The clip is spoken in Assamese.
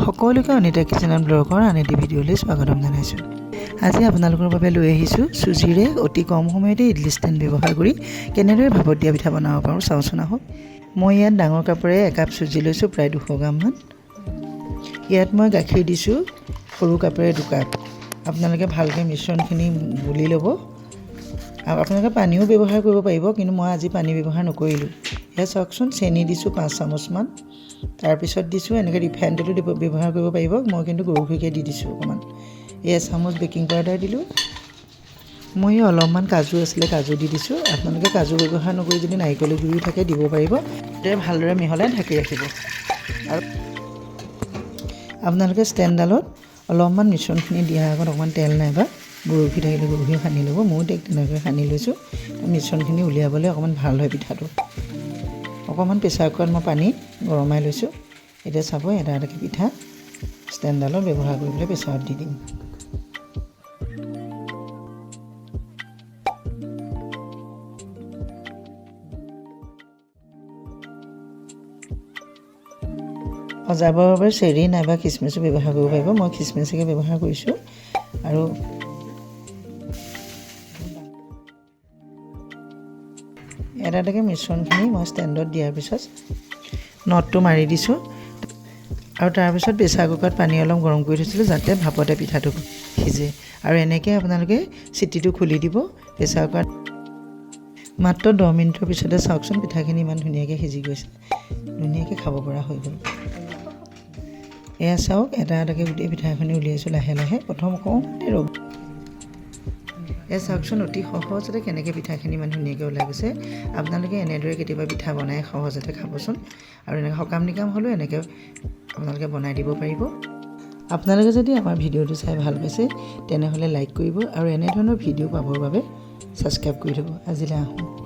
সকলোকে অনিতা কিচেন এণ্ড ব্লগৰ আন এটি ভিডিঅ'লৈ স্বাগতম জনাইছোঁ। আজি আপোনালোকৰ বাবে লৈ আহিছোঁ চুজিৰে অতি কম সময়তে ইডলি ষ্টেণ্ড ব্যৱহাৰ কৰি কেনেদৰে ভাপত দিয়া পিঠা বনাব পাৰোঁ চাওঁচোন আহক। মই ইয়াত ডাঙৰ কাপোৰে একাপ চুজি লৈছোঁ, প্ৰায় 200 গ্ৰামমান। ইয়াত মই গাখীৰ দিছোঁ সৰু কাপোৰে 2 কাপ। আপোনালোকে ভালকৈ মিশ্ৰণখিনি গুলি ল'ব। আৰু আপোনালোকে পানীও ব্যৱহাৰ কৰিব পাৰিব, কিন্তু মই আজি পানী ব্যৱহাৰ নকৰিলোঁ। এয়া চাওকচোন, চেনি দিছোঁ 5 চামুচমান। তাৰপিছত দিছোঁ এনেকৈ ৰিফাইন তেলো ব্যৱহাৰ কৰিব পাৰিব, মই কিন্তু গৰুঘিকে দি দিছোঁ অকণমান। এয়া চামুচ বেকিং পাউডাৰ দিলোঁ। মই অলপমান কাজু আছিলে, কাজু দি দিছোঁ। আপোনালোকে কাজু ব্যৱহাৰ নকৰি যদি নাৰিকলৰ গুড়িও থাকে দিব পাৰিব। তেতিয়া ভালদৰে মিহলাই ঢাকি ৰাখিব। আৰু আপোনালোকে ষ্টেণ্ডডালত অলপমান মিশ্ৰণখিনি দিয়াৰ আগত অকণমান তেল নাইবা গৰুঘি থাকিলে গৰুঘিও সানি ল'ব। ময়ো তেনেকৈ সানি লৈছোঁ। মিশ্ৰণখিনি উলিয়াবলৈ অকণমান ভাল হয় পিঠাটো। অকণমান প্ৰেছাৰ কুকাৰত মই পানী গৰমাই লৈছোঁ। এতিয়া চাব, এটা এটাকৈ পিঠা ষ্টেণ্ডডালত ব্যৱহাৰ কৰিবলৈ প্ৰেছাৰত দি দিম। সজাবৰ বাবে চেৰি নাইবা খিচমিচো ব্যৱহাৰ কৰিব পাৰিব। মই খিচমিচকে ব্যৱহাৰ কৰিছোঁ। আৰু এটা এটাকৈ মিশ্ৰণখিনি মই ষ্টেণ্ডত দিয়াৰ পিছত নটটো মাৰি দিছোঁ। আৰু তাৰপিছত প্ৰেছাৰ কুকাৰত পানী অলপ গৰম কৰি থৈছিলোঁ, যাতে ভাপতে পিঠাটো সিজে। আৰু এনেকৈ আপোনালোকে চিটিটো খুলি দিব প্ৰেছাৰ কুকাৰত। মাত্ৰ 10 মিনিটৰ পিছতে চাওকচোন, পিঠাখিনি ইমান ধুনীয়াকৈ সিজি গৈছে, ধুনীয়াকৈ খাব পৰা হৈ গ'ল। এয়া চাওক, এটা এটাকৈ গোটেই পিঠাখিনি উলিয়াইছোঁ লাহে লাহে। প্ৰথম অকণমানে ৰ'ব। এয়া চাওকচোন, অতি সহজতে কেনেকৈ পিঠাখিনি ইমান ধুনীয়াকৈ ওলাই গৈছে। আপোনালোকে এনেদৰে কেতিয়াবা পিঠা বনাই সহজতে খাবচোন। আৰু এনেকৈ সকাম নিকাম হ'লেও এনেকৈ আপোনালোকে বনাই দিব পাৰিব। আপোনালোকে যদি আমাৰ ভিডিঅ'টো চাই ভাল পাইছে তেনেহ'লে লাইক কৰিব আৰু এনেধৰণৰ ভিডিঅ' পাবৰ বাবে ছাবস্ক্ৰাইব কৰি থ'ব। আজিলৈ আহোঁ।